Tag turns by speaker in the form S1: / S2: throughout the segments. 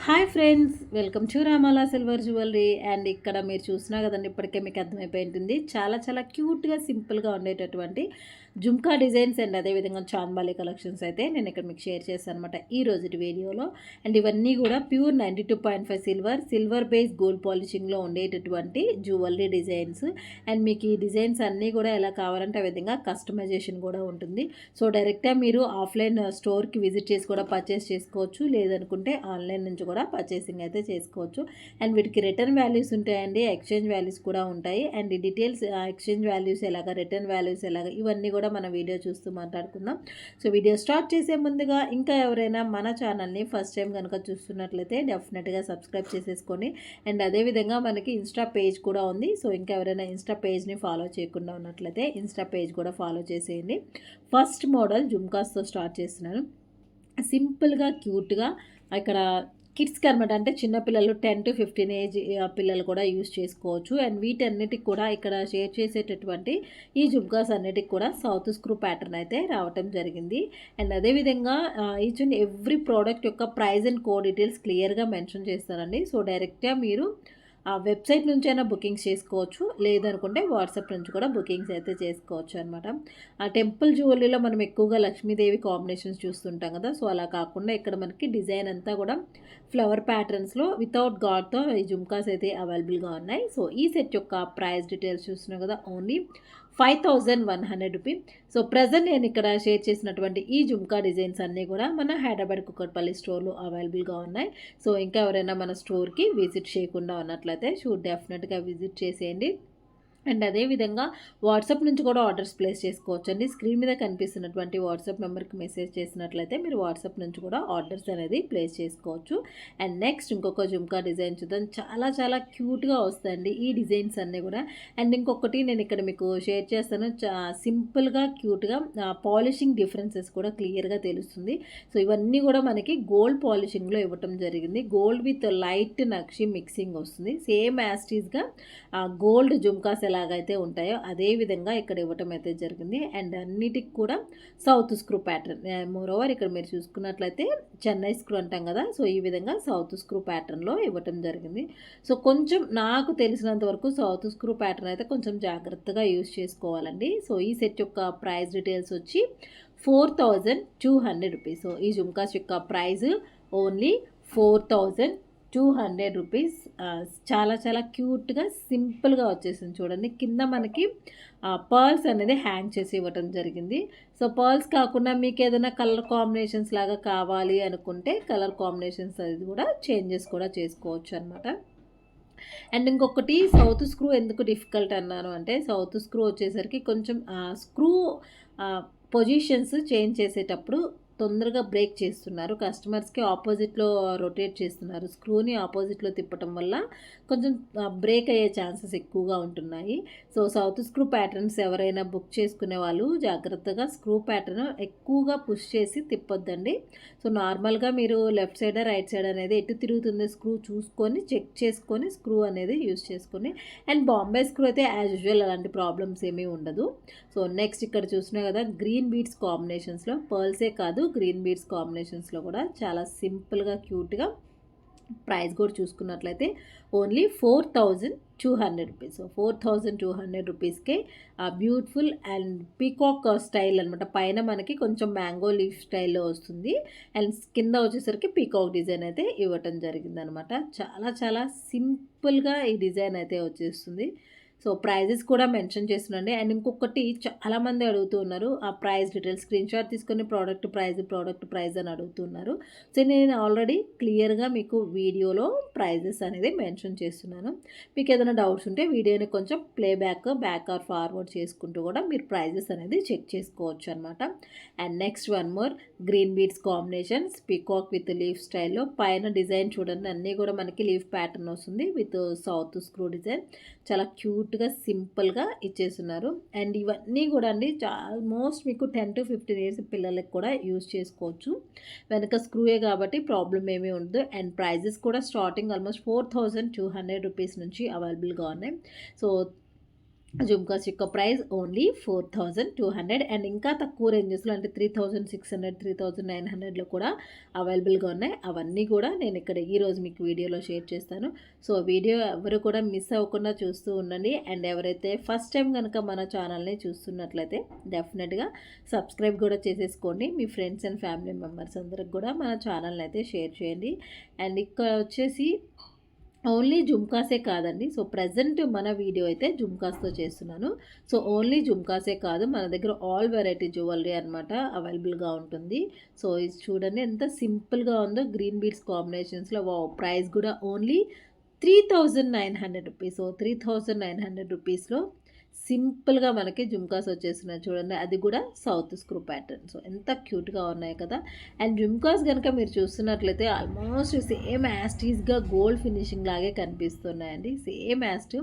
S1: Hi friends, welcome to Ramala silver jewellery. And ఇక్కడ మీరు చూసినా కదండి, ఇప్పటికే మీకు అర్థమైపోయి ఉంటుంది. చాలా చాలా క్యూట్గా సింపుల్గా ఉండేటటువంటి జుమ్కా డిజైన్స్ అండ్ అదేవిధంగా చాంబాలి కలెక్షన్స్ అయితే నేను ఇక్కడ మీకు షేర్ చేస్తాను అనమాట ఈ రోజు వీడియోలో. అండ్ ఇవన్నీ కూడా ప్యూర్ 92.5 సిల్వర్ బేస్ గోల్డ్ పాలిషింగ్లో ఉండేటటువంటి జ్యువెలరీ డిజైన్స్. అండ్ మీకు ఈ డిజైన్స్ అన్నీ కూడా ఎలా కావాలంటే ఆ విధంగా కస్టమైజేషన్ కూడా ఉంటుంది. సో డైరెక్ట్గా మీరు ఆఫ్లైన్ స్టోర్కి విజిట్ చేసి కూడా పర్చేస్ చేసుకోవచ్చు, లేదనుకుంటే ఆన్లైన్ నుంచి కూడా పర్చేసింగ్ అయితే చేసుకోవచ్చు. అండ్ వీటికి రిటర్న్ వాల్యూస్ ఉంటాయండి, ఎక్స్చేంజ్ వాల్యూస్ కూడా ఉంటాయి. అండ్ ఈ డీటెయిల్స్ ఎక్స్చేంజ్ వాల్యూస్ ఎలాగా, రిటర్న్ వాల్యూస్ ఎలాగా, ఇవన్నీ కూడా మన వీడియో చూస్తూ మాట్లాడుకుందాం. సో వీడియో స్టార్ట్ చేసే ముందుగా ఇంకా ఎవరైనా మన ఛానల్ని ఫస్ట్ టైం కనుక చూస్తున్నట్లయితే డెఫినెట్గా సబ్స్క్రైబ్ చేసేసుకొని, అండ్ అదేవిధంగా మనకి ఇన్స్టా పేజ్ కూడా ఉంది. సో ఇంకా ఎవరైనా ఇన్స్టా పేజ్ని ఫాలో చేయకుండా ఉన్నట్లయితే ఇన్స్టా పేజ్ కూడా ఫాలో చేసేయండి. ఫస్ట్ మోడల్ జుమ్కాస్తో స్టార్ట్ చేస్తున్నాను. సింపుల్గా క్యూట్గా ఇక్కడ కిడ్స్కి అనమాట, అంటే చిన్నపిల్లలు 10 to 15 ఏజ్ పిల్లలు కూడా యూస్ చేసుకోవచ్చు. అండ్ వీటన్నిటికి కూడా ఇక్కడ షేర్ చేసేటటువంటి ఈ జుమ్కాస్ అన్నిటికి కూడా సౌత్ స్క్రూ ప్యాటర్న్ అయితే రావటం జరిగింది. అండ్ అదేవిధంగా ఈచ్ అండ్ ఎవ్రీ ప్రోడక్ట్ యొక్క ప్రైస్ అండ్ కోడ్ డీటెయిల్స్ క్లియర్గా మెన్షన్ చేస్తారండి. సో డైరెక్ట్గా మీరు ఆ వెబ్సైట్ నుంచి అయినా బుకింగ్స్ చేసుకోవచ్చు, లేదనుకుంటే వాట్సాప్ నుంచి కూడా బుకింగ్స్ అయితే చేసుకోవచ్చు అనమాట. ఆ టెంపుల్ జ్యువెలరీలో మనం ఎక్కువగా లక్ష్మీదేవి కాంబినేషన్స్ చూస్తుంటాం కదా. సో అలా కాకుండా ఇక్కడ మనకి డిజైన్ అంతా కూడా ఫ్లవర్ ప్యాటర్న్స్లో వితౌట్ గాడ్తో ఈ జుమ్కాస్ అయితే అవైలబుల్గా ఉన్నాయి. సో ఈ సెట్ యొక్క ప్రైస్ డీటెయిల్స్ చూస్తున్నాం కదా, ఓన్లీ 5100 రూపీ. సో ప్రజెంట్ నేను ఇక్కడ షేర్ చేసినటువంటి ఈ జుమ్కా డిజైన్స్ అన్నీ కూడా మన హైదరాబాద్ కుక్కట్పల్లి స్టోర్లో అవైలబుల్గా ఉన్నాయి. సో ఇంకా ఎవరైనా మన స్టోర్కి విజిట్ చేయకుండా ఉన్నట్లయితే డెఫినెట్గా విజిట్ చేసేయండి. అండ్ అదేవిధంగా వాట్సాప్ నుంచి కూడా ఆర్డర్స్ ప్లేస్ చేసుకోవచ్చు అండి. స్క్రీన్ మీద కనిపిస్తున్నటువంటి వాట్సాప్ నెంబర్కి మెసేజ్ చేసినట్లయితే మీరు వాట్సాప్ నుంచి కూడా ఆర్డర్స్ అనేది ప్లేస్ చేసుకోవచ్చు. అండ్ నెక్స్ట్ ఇంకొక జుమ్కా డిజైన్ చూద్దాం. చాలా చాలా క్యూట్గా వస్తాయండి ఈ డిజైన్స్ అన్నీ కూడా. అండ్ ఇంకొకటి నేను ఇక్కడ మీకు షేర్ చేస్తాను, సింపుల్గా క్యూట్గా పాలిషింగ్ డిఫరెన్సెస్ కూడా క్లియర్గా తెలుస్తుంది. సో ఇవన్నీ కూడా మనకి గోల్డ్ పాలిషింగ్లో ఇవ్వటం జరిగింది. Gold with light nakshi mixing వస్తుంది. సేమ్ యాస్టీస్గా గోల్డ్ జుమ్కాస్ ఎలాగైతే ఉంటాయో అదే విధంగా ఇక్కడ ఇవ్వటం అయితే జరిగింది. అండ్ అన్నిటికి కూడా సౌత్ స్క్రూ ప్యాటర్న్. మోరోవర్ ఇక్కడ మీరు చూసుకున్నట్లయితే చెన్నై స్క్రూ అంటాం కదా, సో ఈ విధంగా సౌత్ స్క్రూ ప్యాటర్న్లో ఇవ్వటం జరిగింది. సో కొంచెం నాకు తెలిసినంత వరకు సౌత్ స్క్రూ ప్యాటర్న్ అయితే కొంచెం జాగ్రత్తగా యూజ్ చేసుకోవాలండి. సో ఈ సెట్ యొక్క ప్రైస్ డీటెయిల్స్ వచ్చి 4200 రూపీస్. సో ఈ జుమ్కాస్ యొక్క ప్రైస్ ఓన్లీ 4200 రూపీస్. చాలా చాలా క్యూట్గా సింపుల్గా వచ్చేసింది చూడండి. కింద మనకి పర్ల్స్ అనేది హ్యాంగ్ చేసి ఇవ్వటం జరిగింది. సో పర్ల్స్ కాకుండా మీకు ఏదైనా కలర్ కాంబినేషన్స్ లాగా కావాలి అనుకుంటే కలర్ కాంబినేషన్స్ అది కూడా చేంజెస్ కూడా చేసుకోవచ్చు అనమాట. అండ్ ఇంకొకటి సౌత్ స్క్రూ ఎందుకు డిఫికల్ట్ అన్నాను అంటే, సౌత్ స్క్రూ వచ్చేసరికి కొంచెం స్క్రూ పొజిషన్స్ చేంజ్ చేసేటప్పుడు తొందరగా బ్రేక్ చేస్తున్నారు. కస్టమర్స్కి ఆపోజిట్లో రొటేట్ చేస్తున్నారు. స్క్రూని ఆపోజిట్లో తిప్పటం వల్ల కొంచెం బ్రేక్ అయ్యే ఛాన్సెస్ ఎక్కువగా ఉంటున్నాయి. సో సౌత్ స్క్రూ ప్యాటర్న్స్ ఎవరైనా బుక్ చేసుకునే వాళ్ళు జాగ్రత్తగా స్క్రూ ప్యాటర్న్ ఎక్కువగా పుష్ చేసి తిప్పొద్దండి. సో నార్మల్గా మీరు లెఫ్ట్ సైడ్ రైట్ సైడ్ అనేది ఎటు తిరుగుతుందో స్క్రూ చూసుకొని చెక్ చేసుకొని స్క్రూ అనేది యూస్ చేసుకొని. అండ్ బాంబే స్క్రూ అయితే యాజ్ యూజువల్ అలాంటి ప్రాబ్లమ్స్ ఏమీ ఉండదు. సో నెక్స్ట్ ఇక్కడ చూసినా కదా, గ్రీన్ బీడ్స్ కాంబినేషన్స్లో పర్ల్సే కాదు గ్రీన్ బీడ్స్ కాంబినేషన్స్లో కూడా చాలా సింపుల్గా క్యూట్గా. ప్రైస్ కూడా చూసుకున్నట్లయితే ఓన్లీ 4200 రూపీస్. సో 4200 రూపీస్కే బ్యూటిఫుల్ అండ్ పీకాక్ స్టైల్ అనమాట. పైన మనకి కొంచెం మ్యాంగో లీఫ్ స్టైల్లో వస్తుంది. అండ్ కింద వచ్చేసరికి పీకాక్ డిజైన్ అయితే ఇవ్వటం జరిగిందనమాట. చాలా చాలా సింపుల్గా ఈ డిజైన్ అయితే వచ్చేస్తుంది. సో ప్రైజెస్ కూడా మెన్షన్ చేస్తున్నాండి. అండ్ ఇంకొకటి చాలామంది అడుగుతూ ఉన్నారు, ఆ ప్రైస్ డీటెయిల్స్ స్క్రీన్ షాట్ తీసుకొని ప్రోడక్ట్ ప్రైస్ అని అడుగుతున్నారు. సో నేను ఆల్రెడీ క్లియర్గా మీకు వీడియోలో ప్రైజెస్ అనేది మెన్షన్ చేస్తున్నాను. మీకు ఏదైనా డౌట్స్ ఉంటే వీడియోని కొంచెం బ్యాక్ ఆర్ ఫార్వర్డ్ చేసుకుంటూ కూడా మీరు ప్రైజెస్ అనేది చెక్ చేసుకోవచ్చు అనమాట. And next one more green beads combinations peacock with leaf స్టైల్లో. పైన డిజైన్ చూడండి, అన్నీ కూడా మనకి లీఫ్ ప్యాటర్న్ వస్తుంది విత్ సౌత్ స్క్రూ డిజైన్. చాలా క్యూట్గా సింపుల్గా ఇచ్చేస్తున్నారు. అండ్ ఇవన్నీ కూడా అండి ఆల్మోస్ట్ మీకు 10 to 15 ఇయర్స్ పిల్లలకి కూడా యూజ్ చేసుకోవచ్చు. వెనక స్క్రూయే కాబట్టి ప్రాబ్లం ఏమీ ఉండదు. అండ్ ప్రైజెస్ కూడా స్టార్టింగ్ ఆల్మోస్ట్ 4200 రూపీస్ నుంచి అవైలబుల్గా ఉన్నాయి. సో జుమ్కాస్ యొక్క ప్రైస్ ఓన్లీ 4200 అండ్ ఇంకా తక్కువ రేంజెస్లో అంటే 3600 3900లో కూడా అవైలబుల్గా ఉన్నాయి. అవన్నీ కూడా నేను ఇక్కడ ఈరోజు మీకు వీడియోలో షేర్ చేస్తాను. సో వీడియో ఎవరు కూడా మిస్ అవ్వకుండా చూస్తూ ఉండండి. అండ్ ఎవరైతే ఫస్ట్ టైం కనుక మన ఛానల్ని చూస్తున్నట్లయితే డెఫినెట్గా సబ్స్క్రైబ్ కూడా చేసేసుకోండి. మీ ఫ్రెండ్స్ అండ్ ఫ్యామిలీ మెంబర్స్ అందరికి కూడా మన ఛానల్ని అయితే షేర్ చేయండి. అండ్ ఇక్కడ వచ్చేసి ఓన్లీ జుమ్కాసే కాదండి. సో ప్రజెంట్ మన వీడియో అయితే జుమ్కాస్తో చేస్తున్నాను. సో ఓన్లీ జుమ్కాసే కాదు, మన దగ్గర ఆల్ వెరైటీ జ్యువెలరీ అనమాట అవైలబుల్గా ఉంటుంది. సో ఇది చూడండి ఎంత సింపుల్గా ఉందో, గ్రీన్ బీడ్స్ కాంబినేషన్స్లో. ప్రైస్ కూడా ఓన్లీ 3900 రూపీస్. సో 3900 రూపీస్లో సింపుల్గా మనకి జుమ్కాస్ వచ్చేస్తున్నాయి చూడండి. అది కూడా సౌత్ స్క్రూ ప్యాటర్న్. సో ఎంత క్యూట్గా ఉన్నాయి కదా. అండ్ జుమ్కాస్ కనుక మీరు చూస్తున్నట్లయితే ఆల్మోస్ట్ సేమ్ యాస్టీస్గా గోల్డ్ ఫినిషింగ్ లాగే కనిపిస్తున్నాయండి. సేమ్ యాస్ట్.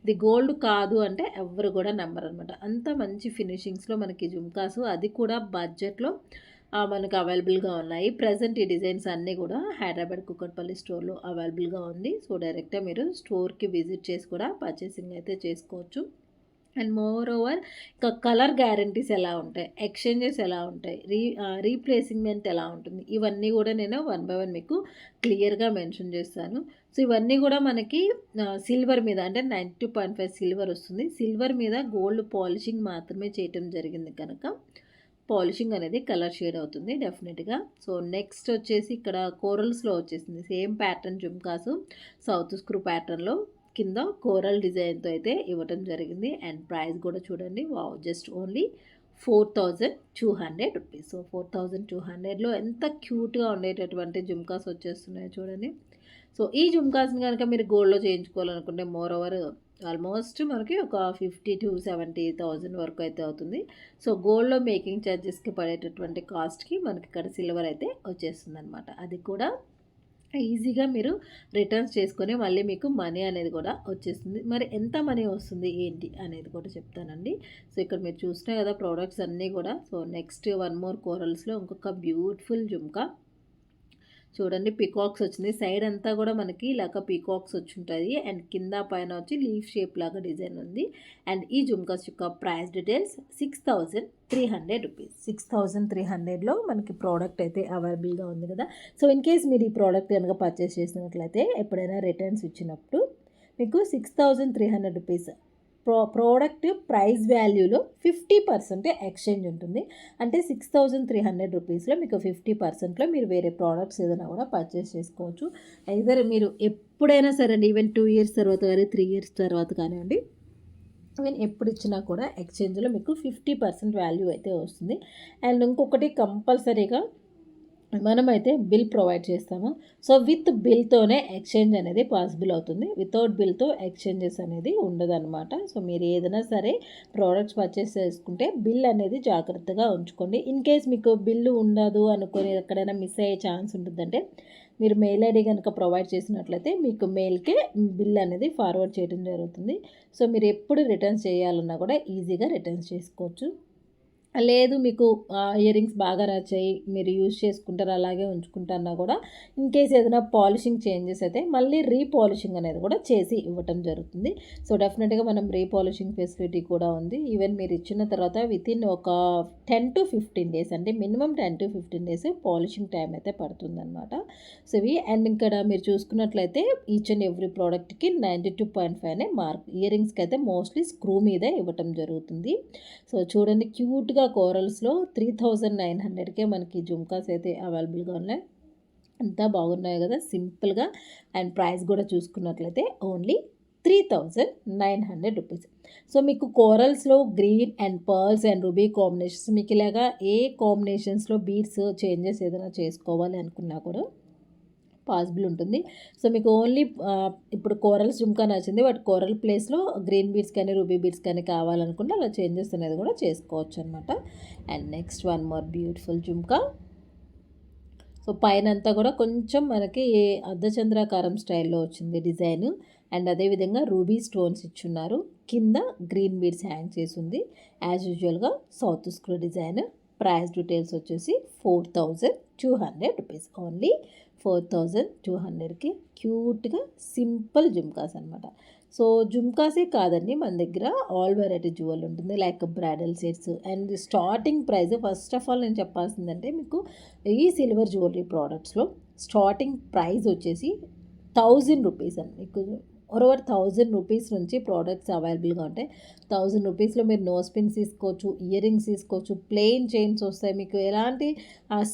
S1: ఇది గోల్డ్ కాదు అంటే ఎవరు కూడా నమ్మరు అనమాట. అంత మంచి ఫినిషింగ్స్లో మనకి జుమ్కాస్, అది కూడా బడ్జెట్లో మనకు అవైలబుల్గా ఉన్నాయి. ప్రజెంట్ ఈ డిజైన్స్ అన్నీ కూడా హైదరాబాద్ కుకట్పల్లి స్టోర్లో అవైలబుల్గా ఉంది. సో డైరెక్ట్గా మీరు స్టోర్కి విజిట్ చేసి కూడా పర్చేసింగ్ అయితే చేసుకోవచ్చు. అండ్ మోర్ ఓవర్ ఇంకా కలర్ గ్యారంటీస్ ఎలా ఉంటాయి, ఎక్స్చేంజెస్ ఎలా ఉంటాయి, రీప్లేసింగ్మెంట్ ఎలా ఉంటుంది, ఇవన్నీ కూడా నేను 1 by 1 మీకు క్లియర్గా మెన్షన్ చేస్తాను. సో ఇవన్నీ కూడా మనకి సిల్వర్ మీద అంటే 92.5 సిల్వర్ వస్తుంది. సిల్వర్ మీద గోల్డ్ పాలిషింగ్ మాత్రమే చేయటం జరిగింది కనుక పాలిషింగ్ అనేది కలర్ షేడ్ అవుతుంది డెఫినెట్గా. సో నెక్స్ట్ వచ్చేసి ఇక్కడ కోరల్స్లో వచ్చేసింది same pattern jhumkas, south screw ప్యాటర్న్లో కింద కోరల్ డిజైన్తో అయితే ఇవ్వటం జరిగింది. అండ్ ప్రైస్ కూడా చూడండి, జస్ట్ ఓన్లీ 4200 రూపీస్. సో 4200లో ఎంత క్యూట్గా ఉండేటటువంటి జుమ్కాస్ వచ్చేస్తున్నాయో చూడండి. సో ఈ జుమ్కాస్ని కనుక మీరు గోల్డ్లో చేయించుకోవాలనుకుంటే మోర్ ఓవర్ ఆల్మోస్ట్ మనకి ఒక 50,000 to 70,000 వరకు అయితే అవుతుంది. సో గోల్డ్లో మేకింగ్ ఛార్జెస్కి పడేటటువంటి కాస్ట్కి మనకి ఇక్కడ సిల్వర్ అయితే వచ్చేస్తుంది అనమాట. అది కూడా ఈజీగా మీరు రిటర్న్స్ చేసుకొని మళ్ళీ మీకు మనీ అనేది కూడా వచ్చేస్తుంది. మరి ఎంత మనీ వస్తుంది ఏంటి అనేది కూడా చెప్తానండి. సో ఇక్కడ మీరు చూసినా కదా ప్రోడక్ట్స్ అన్నీ కూడా. సో నెక్స్ట్ 1 more కోరల్స్లో ఇంకొక బ్యూటిఫుల్ జుమ్కా చూడండి. పికాక్స్ వచ్చింది, సైడ్ అంతా కూడా మనకి ఇలాగ పికాక్స్ వచ్చి ఉంటుంది. అండ్ కింద పైన వచ్చి లీఫ్ షేప్ లాగా డిజైన్ ఉంది. అండ్ ఈ జుమ్కాస్ యొక్క ప్రైస్ డీటెయిల్స్ 6300 రూపీస్. 6300లో మనకి ప్రోడక్ట్ అయితే అవైలబుల్గా ఉంది కదా. సో ఇన్ కేస్ మీరు ఈ ప్రోడక్ట్ కనుక పర్చేస్ చేసినట్లయితే ఎప్పుడైనా రిటర్న్స్ ఇచ్చినప్పుడు మీకు 6300 రూపీస్ ప్రోడక్ట్ ప్రైస్ వాల్యూలో 50% ఎక్స్చేంజ్ ఉంటుంది. అంటే 6300 రూపీస్లో మీకు 50%లో మీరు వేరే ప్రోడక్ట్స్ ఏదైనా కూడా పర్చేస్ చేసుకోవచ్చు. ఐదర్ మీరు ఎప్పుడైనా సరే అండి, ఈవెన్ 2 years తర్వాత కానీ 3 years తర్వాత కానివ్వండి, ఈవెన్ ఎప్పుడు ఇచ్చినా కూడా ఎక్స్చేంజ్లో మీకు 50% వాల్యూ అయితే వస్తుంది. అండ్ ఇంకొకటి కంపల్సరీగా మనమైతే బిల్ ప్రొవైడ్ చేస్తాము. సో విత్ బిల్తోనే ఎక్స్చేంజ్ అనేది పాసిబుల్ అవుతుంది. వితౌట్ బిల్తో ఎక్స్చేంజెస్ అనేది ఉండదన్నమాట. సో మీరు ఏదైనా సరే ప్రోడక్ట్స్ పర్చేస్ చేసుకుంటే బిల్ అనేది జాగ్రత్తగా ఉంచుకోండి. ఇన్ కేస్ మీకు బిల్లు ఉండదు అనుకొని ఎక్కడైనా మిస్ అయ్యే ఛాన్స్ ఉంటుందంటే మీరు మెయిల్ ఐడి కనుక ప్రొవైడ్ చేసినట్లయితే మీకు మెయిల్కే బిల్ అనేది ఫార్వర్డ్ చేయడం జరుగుతుంది. సో మీరు ఎప్పుడు రిటర్న్స్ చేయాలన్నా కూడా ఈజీగా రిటర్న్స్ చేసుకోవచ్చు. లేదు మీకు ఇయర్ రింగ్స్ బాగా నచ్చాయి, మీరు యూజ్ చేసుకుంటారు అలాగే ఉంచుకుంటారన్నా కూడా ఇన్ కేస్ ఏదైనా పాలిషింగ్ చేంజెస్ అయితే మళ్ళీ రీపాలిషింగ్ అనేది కూడా చేసి ఇవ్వటం జరుగుతుంది. సో డెఫినెట్గా మనం రీపాలిషింగ్ ఫెసిలిటీ కూడా ఉంది. ఈవెన్ మీరు ఇచ్చిన తర్వాత వితిన్ ఒక 10 to 15 days అంటే minimum 10 to 15 days polishing time అయితే పడుతుందన్నమాట. సో ఇవి అండ్ ఇక్కడ మీరు చూసుకున్నట్లయితే ఈచ్ అండ్ ఎవ్రీ ప్రోడక్ట్కి 92.5 అనే మార్క్. ఇయర్ రింగ్స్కి అయితే మోస్ట్లీ స్క్రూ మీదే ఇవ్వటం జరుగుతుంది. సో చూడండి క్యూట్గా కోరల్స్లో 3900కే మనకి జుమ్కాస్ అయితే అవైలబుల్గా ఉన్నాయి. అంతా బాగున్నాయి కదా సింపుల్గా. అండ్ ప్రైస్ కూడా చూసుకున్నట్లయితే ఓన్లీ 3900 రూపీస్. సో మీకు కోరల్స్లో green and pearls and ruby combinations మీకు ఇలాగా ఏ కాంబినేషన్స్లో బీడ్స్ చేంజెస్ ఏదైనా చేసుకోవాలి అనుకున్నా కూడా పాసిబుల్ ఉంటుంది. సో మీకు ఓన్లీ ఇప్పుడు కోరల్స్ జుమ్కా నచ్చింది, బట్ కోరల్ ప్లేస్లో గ్రీన్ బీడ్స్ కానీ రూబీ బీడ్స్ కానీ కావాలనుకుంటే అలా చేంజెస్ అనేది కూడా చేసుకోవచ్చు అనమాట. And next 1 more beautiful jhumka. So పైన అంతా కూడా కొంచెం మనకి అర్ధచంద్రాకారం స్టైల్లో వచ్చింది డిజైన్. అండ్ అదేవిధంగా రూబీ స్టోన్స్ ఇచ్చున్నారు. కింద గ్రీన్ బీడ్స్ హ్యాంగ్ చేసి ఉంది. యాజ్ యూజువల్గా south screw design. Price details వచ్చేసి 4200 రూపీస్. ఓన్లీ 4200కి క్యూట్గా సింపుల్ జుమ్కాస్ అనమాట. సో జుమ్కాసే కాదండి, మన దగ్గర ఆల్ వెరైటీ జ్యువెల్ ఉంటుంది, like bridal sets. And starting price first of all నేను చెప్పాల్సిందంటే మీకు ఈ సిల్వర్ జ్యువెలరీ ప్రోడక్ట్స్లో స్టార్టింగ్ ప్రైస్ వచ్చేసి 1000 రూపీస్ అండి. మీకు ఓవర్ 1000 రూపీస్ నుంచి ప్రోడక్ట్స్ అవైలబుల్గా ఉంటాయి. 1000 రూపీస్లో మీరు నోస్ పిన్స్ తీసుకోవచ్చు, ఇయర్ రింగ్స్ తీసుకోవచ్చు, ప్లెయిన్ చైన్స్ వస్తాయి మీకు. ఎలాంటి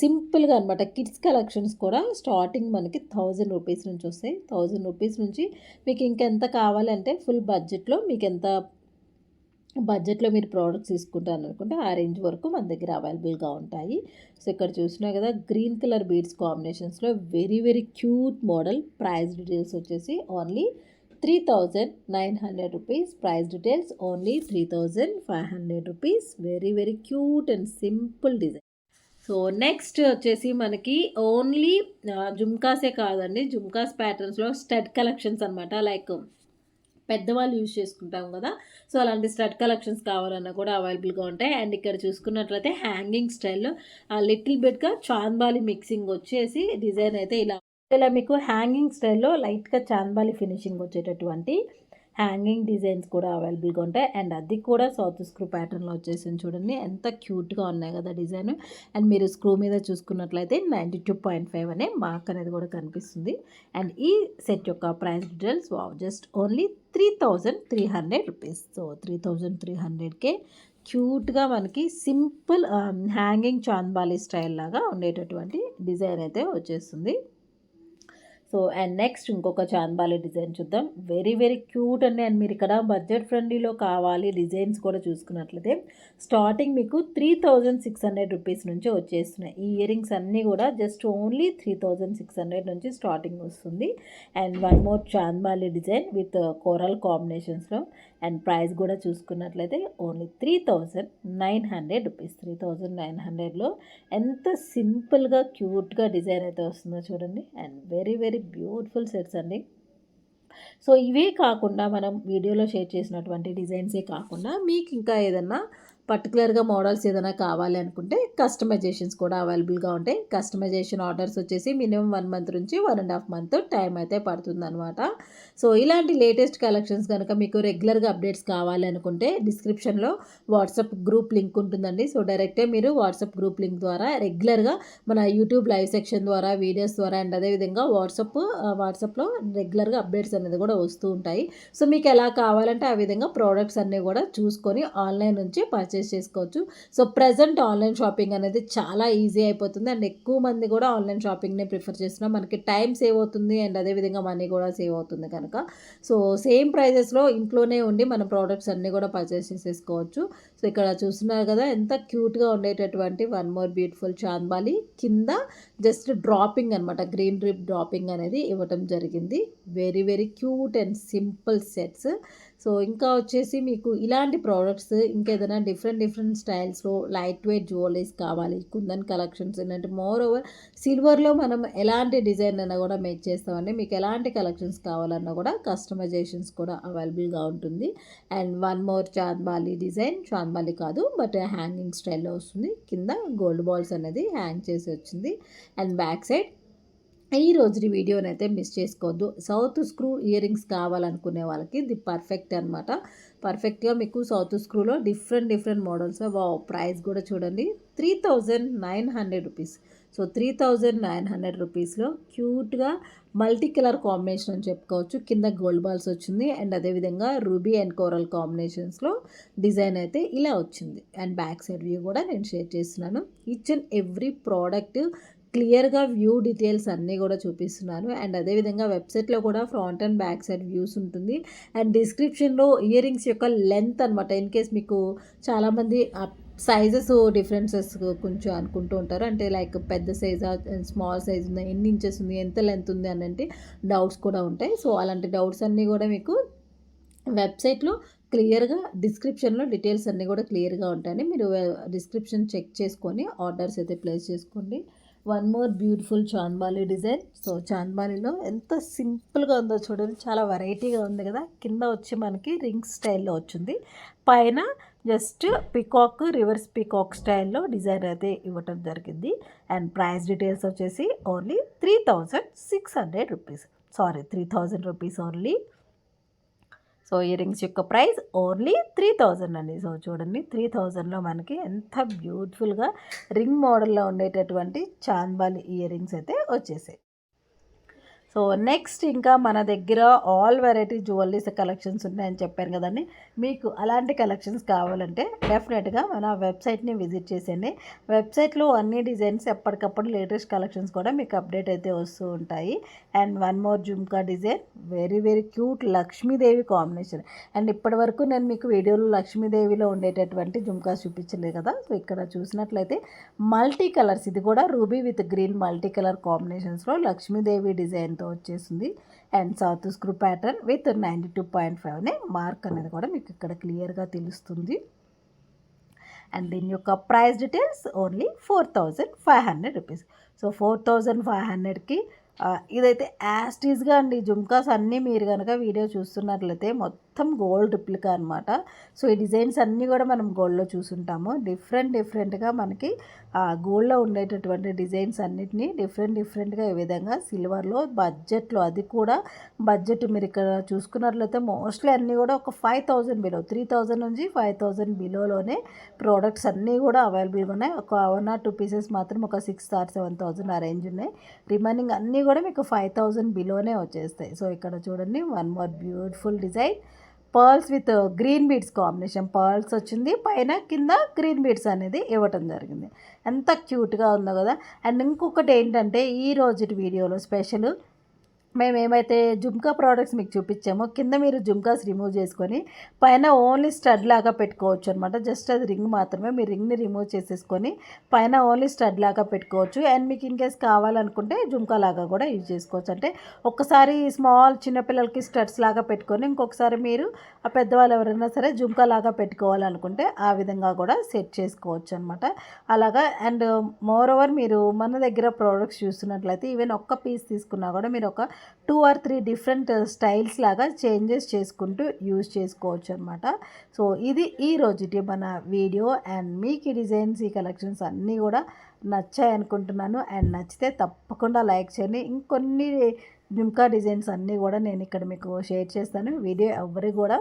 S1: సింపుల్గా అనమాట. కిడ్స్ కలెక్షన్స్ కూడా స్టార్టింగ్ మనకి 1000 రూపీస్ నుంచి వస్తాయి. 1000 రూపీస్ నుంచి మీకు ఇంకెంత కావాలంటే ఫుల్ బడ్జెట్లో మీకు ఎంత బడ్జెట్లో మీరు ప్రోడక్ట్స్ తీసుకుంటారు అనుకుంటే ఆ రేంజ్ వరకు మన దగ్గర అవైలబుల్గా ఉంటాయి. సో ఇక్కడ చూసినా కదా గ్రీన్ కలర్ బీడ్స్ కాంబినేషన్స్లో very very cute model. Price details వచ్చేసి only 3900 rupees. Price details only 3500 rupees. Very very cute and simple design. So next వచ్చేసి మనకి ఓన్లీ జుమ్కాసే కాదండి, జుమ్కాస్ ప్యాటర్న్స్లో స్టడ్ కలెక్షన్స్ అనమాట. లైక్ పెద్దవాళ్ళు యూజ్ చేసుకుంటాం కదా, సో అలాంటి స్టడ్ కలెక్షన్స్ కావాలన్నా కూడా అవైలబుల్గా ఉంటాయి. అండ్ ఇక్కడ చూసుకున్నట్లయితే హ్యాంగింగ్ స్టైల్లో లిటిల్ బిట్గా చాంద్బాలి మిక్సింగ్ వచ్చేసి డిజైన్ అయితే ఇలా మీకు హ్యాంగింగ్ స్టైల్లో లైట్గా చాంద్బాలి ఫినిషింగ్ వచ్చేటటువంటి హ్యాంగింగ్ డిజైన్స్ కూడా అవైలబుల్గా ఉంటాయి. అండ్ అది కూడా సౌత్ స్క్రూ ప్యాటర్న్లో వచ్చేసింది. చూడండి ఎంత క్యూట్గా ఉన్నాయి కదా డిజైన్. అండ్ మీరు స్క్రూ మీద చూసుకున్నట్లయితే 92.5 అనే మార్క్ అనేది కూడా కనిపిస్తుంది. అండ్ ఈ సెట్ యొక్క price details just only 3300 rupees. So 3300కే క్యూట్గా మనకి సింపుల్ హ్యాంగింగ్ చాంద్బాలి స్టైల్ లాగా ఉండేటటువంటి డిజైన్ అయితే వచ్చేస్తుంది. సో అండ్ నెక్స్ట్ ఇంకొక చాంద్బాలి డిజైన్ చూద్దాం. వెరీ వెరీ క్యూట్ అండి. అండ్ మీరు ఇక్కడ బడ్జెట్ ఫ్రెండ్లీలో కావాలి డిజైన్స్ కూడా చూసుకున్నట్లయితే స్టార్టింగ్ మీకు 3600 రూపీస్ నుంచి వచ్చేస్తున్నాయి. ఈ ఇయర్ రింగ్స్ అన్నీ కూడా జస్ట్ ఓన్లీ 3600 నుంచి స్టార్టింగ్ వస్తుంది. And one more chandbali design with coral కాంబినేషన్స్లో. అండ్ ప్రైస్ కూడా చూసుకున్నట్లయితే ఓన్లీ 3900 రూపీస్. 3900లో ఎంత సింపుల్గా క్యూట్గా డిజైన్ అయితే వస్తుందో చూడండి. And very very beautiful sets అండి. సో ఇవే కాకుండా మనం వీడియోలో షేర్ చేసినటువంటి డిజైన్సే కాకుండా మీకు ఇంకా ఏదన్నా పర్టికులర్గా మోడల్స్ ఏదైనా కావాలి అనుకుంటే కస్టమైజేషన్స్ కూడా అవైలబుల్గా ఉంటాయి. కస్టమైజేషన్ ఆర్డర్స్ వచ్చేసి మినిమం 1 మంత్ నుంచి 1.5 మంత్ టైం అయితే పడుతుంది అనమాట. సో ఇలాంటి లేటెస్ట్ కలెక్షన్స్ కనుక మీకు రెగ్యులర్గా అప్డేట్స్ కావాలి అనుకుంటే డిస్క్రిప్షన్లో వాట్సాప్ గ్రూప్ లింక్ ఉంటుందండి. సో డైరెక్ట్గా మీరు వాట్సాప్ గ్రూప్ ద్వారా రెగ్యులర్గా మన యూట్యూబ్ లైవ్ సెక్షన్ ద్వారా, వీడియోస్ ద్వారా, అండ్ అదేవిధంగా వాట్సాప్లో రెగ్యులర్గా అప్డేట్స్ అనేది కూడా వస్తూ ఉంటాయి. సో మీకు ఎలా కావాలంటే ఆ విధంగా ప్రోడక్ట్స్ అన్నీ కూడా చూసుకొని ఆన్లైన్ నుంచి పర్చేస్ చేసుకోవచ్చు. సో ప్రజెంట్ ఆన్లైన్ షాపింగ్ అనేది చాలా ఈజీ అయిపోతుంది. అండ్ ఎక్కువ మంది కూడా ఆన్లైన్ షాపింగ్నే ప్రిఫర్ చేస్తున్నాం. మనకి టైం సేవ్ అవుతుంది అండ్ అదేవిధంగా మనీ కూడా సేవ్ అవుతుంది కనుక సో సేమ్ ప్రైజెస్లో ఇంట్లోనే ఉండి మన ప్రోడక్ట్స్ అన్నీ కూడా పర్చేస్ చేసేసుకోవచ్చు. సో ఇక్కడ చూస్తున్నారు కదా ఎంత క్యూట్గా ఉండేటటువంటి వన్ మోర్ బ్యూటిఫుల్ చాంద్బాలి కింద జస్ట్ డ్రాపింగ్ అనమాట, గ్రీన్ డ్రిప్ డ్రాపింగ్ అనేది ఇవ్వటం జరిగింది. Very very cute and simple sets. So ఇంకా వచ్చేసి మీకు ఇలాంటి ప్రోడక్ట్స్ ఇంకేదైనా డిఫరెంట్ స్టైల్స్లో లైట్ వెయిట్ జ్యువెలరీస్ కావాలి, కుందన్ కలెక్షన్స్ ఏంటంటే మోర్ ఓవర్ సిల్వర్లో మనం ఎలాంటి డిజైన్ అయినా కూడా మేక్ చేస్తామండి. మీకు ఎలాంటి కలెక్షన్స్ కావాలన్నా కూడా కస్టమైజేషన్స్ కూడా అవైలబుల్గా ఉంటుంది. And one more chandbali design, chandbali కాదు బట్ హ్యాంగింగ్ స్టైల్లో వస్తుంది. కింద గోల్డ్ బాల్స్ అనేది హ్యాంగ్ చేసి వచ్చింది. అండ్ బ్యాక్ సైడ్ ఈ రోజు వీడియోని అయితే మిస్ చేసుకోవద్దు. సౌత్ స్క్రూ ఇయర్ రింగ్స్ కావాలనుకునే వాళ్ళకి ఇది పర్ఫెక్ట్ అనమాట. పర్ఫెక్ట్గా మీకు సౌత్ స్క్రూలో డిఫరెంట్ మోడల్స్. ప్రైస్ కూడా చూడండి 3900 రూపీస్. సో 3900 రూపీస్లో క్యూట్గా మల్టీ కలర్ కాంబినేషన్ అని చెప్పుకోవచ్చు. కింద గోల్డ్ బాల్స్ వచ్చింది అండ్ అదేవిధంగా రూబీ అండ్ కోరల్ కాంబినేషన్స్లో డిజైన్ అయితే ఇలా వచ్చింది. అండ్ బ్యాక్ సైడ్ వ్యూ కూడా నేను షేర్ చేస్తున్నాను. ఈచ్ అండ్ ఎవ్రీ ప్రోడక్ట్ క్లియర్గా వ్యూ డీటెయిల్స్ అన్నీ కూడా చూపిస్తున్నాను. అండ్ అదేవిధంగా వెబ్సైట్లో కూడా front and back side views ఉంటుంది. అండ్ డిస్క్రిప్షన్లో ఇయర్ రింగ్స్ యొక్క లెంత్ అనమాట. ఇన్ కేస్ మీకు చాలామంది సైజెస్ డిఫరెన్సెస్ కొంచెం అనుకుంటూ ఉంటారు. అంటే లైక్ పెద్ద సైజా, స్మాల్ సైజ్ ఉందా, ఎన్ని ఇంచెస్ ఉంది, ఎంత లెంత్ ఉంది అంటే డౌట్స్ కూడా ఉంటాయి. సో అలాంటి డౌట్స్ అన్నీ కూడా మీకు వెబ్సైట్లో క్లియర్గా డిస్క్రిప్షన్లో డీటెయిల్స్ అన్నీ కూడా క్లియర్గా ఉంటాయని మీరు డిస్క్రిప్షన్ చెక్ చేసుకొని ఆర్డర్స్ అయితే ప్లేస్ చేసుకోండి. One more beautiful chandbali design. So చాంద్బాలిలో ఎంత సింపుల్గా ఉందో చూడండి, చాలా వెరైటీగా ఉంది కదా. కింద వచ్చి మనకి రింగ్ స్టైల్లో వచ్చింది, పైన జస్ట్ పికాక్, రివర్స్ పికాక్ స్టైల్లో డిజైన్ అయితే ఇవ్వటం జరిగింది. అండ్ ప్రైస్ డీటెయిల్స్ వచ్చేసి only 3600 rupees. 3000 rupees only. So ear rings యొక్క ప్రైస్ ఓన్లీ 3000 అండి. సో చూడండి 3000లో మనకి ఎంత బ్యూటిఫుల్గా రింగ్ మోడల్లో ఉండేటటువంటి చాంద్బాలి ఇయర్ రింగ్స్ అయితే వచ్చేసాయి. సో నెక్స్ట్ ఇంకా మన దగ్గర ఆల్ వెరైటీ జ్యువెలరీస్ కలెక్షన్స్ ఉన్నాయని చెప్పాను కదండి. మీకు అలాంటి కలెక్షన్స్ కావాలంటే డెఫినెట్గా మన వెబ్సైట్ని విజిట్ చేసేయండి. వెబ్సైట్లో అన్ని డిజైన్స్ ఎప్పటికప్పుడు లేటెస్ట్ కలెక్షన్స్ కూడా మీకు అప్డేట్ అయితే వస్తూ ఉంటాయి. And one more jhumka design, very very cute Lakshmidevi combination. And ఇప్పటి వరకు నేను మీకు వీడియోలో లక్ష్మీదేవిలో ఉండేటటువంటి జుమ్కాస్ చూపించలేదు కదా. సో ఇక్కడ చూసినట్లయితే మల్టీ కలర్స్, ఇది కూడా ruby with green multi colour కాంబినేషన్స్లో లక్ష్మీదేవి డిజైన్ వచ్చేసింది. And south screw pattern with 92.5 అనే మార్క్ అనేది కూడా మీకు ఇక్కడ క్లియర్గా తెలుస్తుంది. అండ్ దీని యొక్క price details only 4500 rupees. So 4500కి ఇదైతే యాస్టీస్గా అండి. జుమ్కాస్ అన్నీ మీరు కనుక వీడియో చూస్తున్నట్లయితే మొత్తం గోల్డ్ రిప్లికా అనమాట. సో ఈ డిజైన్స్ అన్నీ కూడా మనం గోల్డ్లో చూసుంటాము. డిఫరెంట్గా మనకి గోల్డ్లో ఉండేటటువంటి డిజైన్స్ అన్నిటినీ డిఫరెంట్గా ఈ విధంగా సిల్వర్లో బడ్జెట్లో, అది కూడా బడ్జెట్ మీరు ఇక్కడ చూసుకున్నట్లయితే మోస్ట్లీ అన్నీ కూడా ఒక 5000 బిలో, 3000 నుంచి 5000 బిలోలోనే ప్రోడక్ట్స్ అన్నీ కూడా అవైలబుల్గా ఉన్నాయి. ఒక 1 or 2 పీసెస్ మాత్రం ఒక 6,000 or 7,000 ఆ రేంజ్ ఉన్నాయి. రిమైనింగ్ అన్నీ కూడా మీకు 5000 బిలోనే వచ్చేస్తాయి. సో ఇక్కడ చూడండి one more beautiful design, pearls with green beads combination. Pearls వచ్చింది, పైన కింద గ్రీన్ బీడ్స్ అనేది ఇవ్వటం జరిగింది. ఎంత క్యూట్గా ఉందో కదా. అండ్ ఇంకొకటి ఏంటంటే ఈ రోజు వీడియోలో స్పెషల్, మేము ఏమైతే జుమ్కా ప్రోడక్ట్స్ మీకు చూపించామో కింద మీరు జుమ్కాస్ రిమూవ్ చేసుకొని పైన ఓన్లీ స్టడ్ లాగా పెట్టుకోవచ్చు అనమాట. జస్ట్ అది రింగ్ మాత్రమే, మీరు రింగ్ని రిమూవ్ చేసేసుకొని పైన ఓన్లీ స్టడ్ లాగా పెట్టుకోవచ్చు. అండ్ మీకు ఇన్ కేస్ కావాలనుకుంటే జుమ్కా లాగా కూడా యూజ్ చేసుకోవచ్చు. అంటే ఒక్కసారి స్మాల్ చిన్నపిల్లలకి స్టడ్స్ లాగా పెట్టుకొని ఇంకొకసారి మీరు ఆ పెద్దవాళ్ళు ఎవరైనా సరే జుమ్కా లాగా పెట్టుకోవాలనుకుంటే ఆ విధంగా కూడా సెట్ చేసుకోవచ్చు అనమాట. అలాగా. అండ్ మోర్ ఓవర్ మీరు మన దగ్గర ప్రోడక్ట్స్ చూస్తున్నట్లయితే ఈవెన్ ఒక్క పీస్ తీసుకున్నా కూడా మీరు ఒక 2 or 3 డిఫరెంట్ స్టైల్స్ లాగా చేంజెస్ చేసుకుంటూ యూజ్ చేసుకోవచ్చు అనమాట. సో ఇది ఈ రోజుటి మన వీడియో. అండ్ మీకు ఈ డిజైన్స్, ఈ కలెక్షన్స్ అన్నీ కూడా నచ్చాయి అనుకుంటున్నాను. అండ్ నచ్చితే తప్పకుండా లైక్ చేయండి. ఇంకొన్ని జుమ్కా డిజైన్స్ అన్నీ కూడా నేను ఇక్కడ మీకు షేర్ చేస్తాను. వీడియో ఎవరు కూడా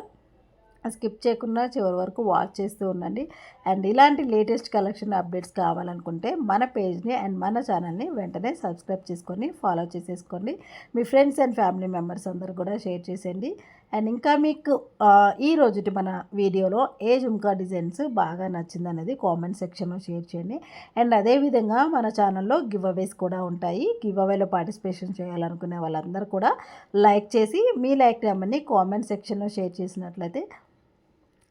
S1: స్కిప్ చేయకుండా చివరి వరకు వాచ్ చేస్తూ ఉండండి. అండ్ ఇలాంటి లేటెస్ట్ కలెక్షన్ అప్డేట్స్ కావాలనుకుంటే మన పేజ్ని అండ్ మన ఛానల్ని వెంటనే సబ్స్క్రైబ్ చేసుకొని ఫాలో చేసేసుకోండి. మీ ఫ్రెండ్స్ అండ్ ఫ్యామిలీ మెంబర్స్ అందరూ కూడా షేర్ చేసేయండి. అండ్ ఇంకా మీకు ఈ రోజుటి మన వీడియోలో ఏ జుమ్కా డిజైన్స్ బాగా నచ్చింది అనేది కామెంట్ సెక్షన్లో షేర్ చేయండి. అండ్ అదేవిధంగా మన ఛానల్లో గివ్ అవేస్ కూడా ఉంటాయి. గివ్ అవేలో పార్టిసిపేషన్ చేయాలనుకునే వాళ్ళందరూ కూడా లైక్ చేసి మీ లైక్ నెంబర్ని కామెంట్ సెక్షన్లో షేర్ చేసినట్లయితే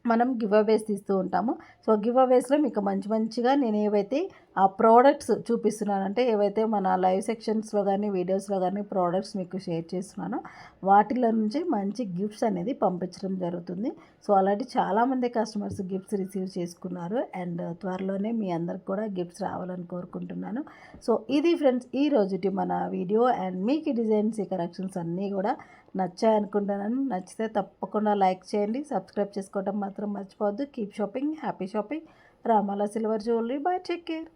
S1: మనం గివ్ అవేస్ తీస్తూ ఉంటాము. సో గివ్ అవేస్లో మీకు మంచిగా నేను ఏవైతే ఆ ప్రోడక్ట్స్ చూపిస్తున్నానంటే, ఏవైతే మన లైవ్ సెక్షన్స్లో కానీ వీడియోస్లో కానీ ప్రోడక్ట్స్ మీకు షేర్ చేస్తున్నానో వాటిలో నుంచి మంచి గిఫ్ట్స్ అనేది పంపించడం జరుగుతుంది. సో అలాంటి చాలామంది కస్టమర్స్ గిఫ్ట్స్ రిసీవ్ చేసుకున్నారు. అండ్ త్వరలోనే మీ అందరికి కూడా గిఫ్ట్స్ రావాలని కోరుకుంటున్నాను. సో ఇది ఫ్రెండ్స్ ఈ రోజుటి మన వీడియో. అండ్ మీకు ఈ డిజైన్స్, ఈ కలెక్షన్స్ అన్నీ కూడా నచ్చాయనుకుంటున్నాను. నచ్చితే తప్పకుండా లైక్ చేయండి, సబ్స్క్రైబ్ చేసుకోవడం మాత్రం మర్చిపోవద్దు. Keep shopping, happy shopping. Ramala silver jewellery. Bye, take care.